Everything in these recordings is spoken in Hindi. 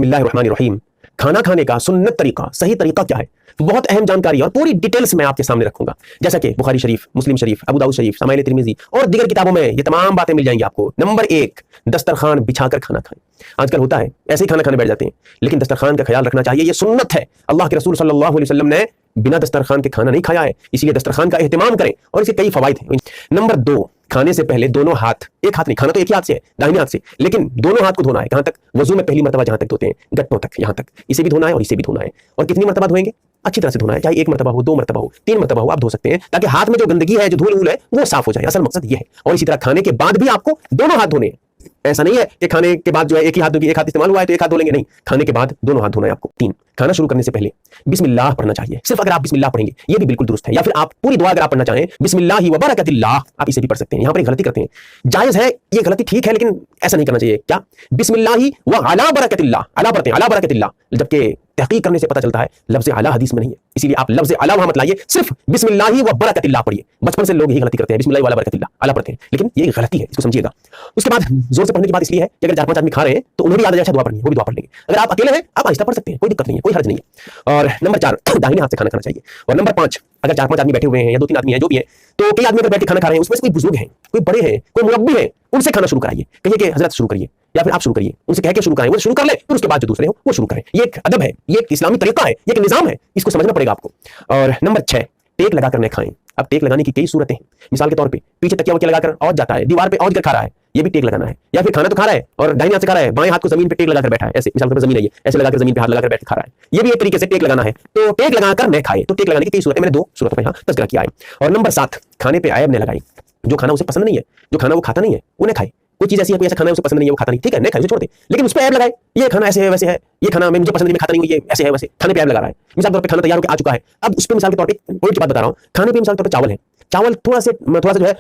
बिस्मिल्लाहिर्रहमानिर्रहीम। खाना खाने का सुन्नत तरीका, सही तरीका क्या है, बहुत अहम जानकारी और पूरी डिटेल्स मैं आपके सामने रखूंगा। जैसा कि बुखारी शरीफ, मुस्लिम शरीफ, अबू दाऊद शरीफ, शमाइल तिरमिजी और दीगर किताबों में ये तमाम बातें मिल जाएंगी आपको। नंबर 1, दस्तरखान बिछाकर खाना खाएं। आजकल होता है ऐसे ही खाना खाने बैठ जाते हैं, लेकिन दस्तरखान का ख्याल रखना चाहिए। ये सुन्नत है, अल्लाह के रसूल सल्लल्लाहु अलैहि वसल्लम ने बिना दस्तरखान के खाना नहीं खाया है, इसलिए दस्तरखान का एहतमाम करें और इसके कई फवाइद हैं। नंबर 2, खाने से पहले दोनों हाथ, एक हाथ नहीं, खाना तो एक ही हाथ से है, दाहिने हाथ से, लेकिन दोनों हाथ को धोना है। कहां तक? वजू में पहली मरतबा जहां तक धोते हैं, गट्टों तक, यहां तक, इसे भी धोना है और इसे भी धोना है। और कितनी मरतबा धोएंगे? अच्छी तरह से धोना है, चाहे 1 मरतबा हो, 2 मरतबा हो, 3 मरतबा हो, आप धो सकते हैं, ताकि हाथ में जो गंदगी है, जो धूल वूल है, वो साफ हो जाए। असल मकसद ये है। और इसी तरह खाने के बाद भी आपको दोनों हाथ धोने हैं। ऐसा नहीं है कि खाने के बाद जो है एक ही हाथ धोगे, एक हाथ इस्तेमाल हुआ है तो एक हाथ धो लेंगे, नहीं, खाने के बाद दोनों हाथ धोना है आपको। 3, खाना शुरू करने से पहले बिस्मिल्लाह पढ़ना चाहिए। सिर्फ अगर आप बिस्मिल्लाह पढ़ेंगे ये भी बिल्कुल दुरुस्त है, या फिर आप पूरी दुआ अगर आप पढ़ना चाहें, बिस्मिल्लाहि व बरकतिल्लाह, आप इसे भी पढ़ सकते हैं। यहाँ पर एक गलती करते हैं, जायज है, ये गलती ठीक है, लेकिन ऐसा नहीं करना चाहिए। क्या? बिस्मिल्लाहि व अला बरकतिल्लाह, अला पढ़ते हैं, अला बरकतिल्लाह, जबकि तहकीक करने से पता चलता है लफ्ज़ अला हदीस में नहीं है, इसीलिए आप लफ्ज़ अला वहां मत लाइए, सिर्फ बिस्मिल्लाहि व बरकतिल्लाह पढ़िए। बचपन से लोग यही गलती करते हैं, बिस्मिल्लाहि व बरकतिल्लाह, अला पढ़ते हैं, लेकिन ये गलती है, इसको समझिएगा। उसके बाद जोर से पढ़ने की बात इसलिए है कि अगर 4-5 आदमी खा रहे हैं तो उन्हें भी याद आ जाए, अच्छा दुआ पढ़नी है, वो भी दुआ पढ़ लेंगे। अगर आप अकेले हैं, आप आहिस्ता पढ़ सकते हैं, कोई दिक्कत नहीं है, कोई हर्ज नहीं है। और नंबर 4, दाहिने हाथ से खाना खाना चाहिए। और नंबर 5, अगर 4-5 आदमी बैठे हुए हैं या 2-3 आदमी हैं, जो भी है, तो कई आदमी अगर बैठ के खाना खा रहे हैं, उसमें से कोई बुजुर्ग हैं, कोई बड़े हैं, कोई मुरब्बी है, उनसे खाना शुरू कराइए। कहिए कि हजरत शुरू करिए, या फिर आप शुरू करिए, उनसे कह के शुरू कराएं, वो शुरू कर ले, फिर उसके बाद जो दूसरे हो वो शुरू करें। ये एक अदब है, ये एक इस्लामी तरीका है, ये एक निजाम है, इसको समझना पड़ेगा आपको। और नंबर 6, टेक लगाकर न खाएं। अब टेक लगाने की कई सूरतें हैं। मिसाल के तौर पे पीछे तकिया वकिया लगाकर औंध जाता है, दीवार पे औंध कर खा रहा है, ये भी टेक लगाना है। या फिर खाना तो खा रहा है और दाहिने हाथ से खा रहा है, बाएं हाथ को जमीन पे टेक लगाकर बैठा है, ऐसे मिसाल के तौर पे जमीन है, ऐसे लगाकर जमीन पे हाथ लगाकर बैठ के खा रहा है, ये भी एक तरीके से टेक लगाना है। तो टेक लगाकर न खाए। तो टेक लगाने की कई सूरतें, मैंने 2 सूरतों पर यहाँ तज़किरा किया है। और नंबर 7, खाने पे आयब न लगाएं। जो खाना उसे पसंद नहीं है, जो खाना वो खाता नहीं है, उन्हें खाए। कोई चीज ऐसी है, कोई ऐसा खाना है उसे पसंद नहीं है, वो खाता नहीं, ठीक है, नहीं खाए, उसे छोड़ दे, लेकिन उस पे ऐब लगाए, ये खाना ऐसे है वैसे है, ये खाना मैं मुझे पसंद नहीं, मैं खाता नहीं हूं, ये ऐसे है वैसे, खाने पे ऐब लगा रहा है। मिसाल के तौर पे खाना तैयार होकर आ चुका है, अब उस पे मिसाल के तौर पे कोई बात बता रहा हूं, खाने पे मिसाल के तौर पे चावल है, चावल थोड़ा सा जो है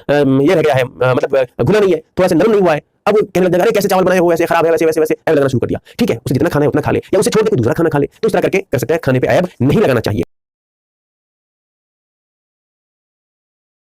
ये रह गया है, मतलब घुला नहीं है, थोड़ा सा नरम नहीं हुआ है, अब कहने लग जाएगा अरे कैसे चावल बनाए हो, ऐसे खराब है, वैसे वैसे वैसे, ऐब लगाना शुरू कर दिया। ठीक है, उसे जितना खाना है उतना खा ले, या उसे छोड़ के कोई दूसरा खाना खा ले। तो इस तरह करके कर सकते हैं, खाने पे ऐब नहीं लगाना चाहिए।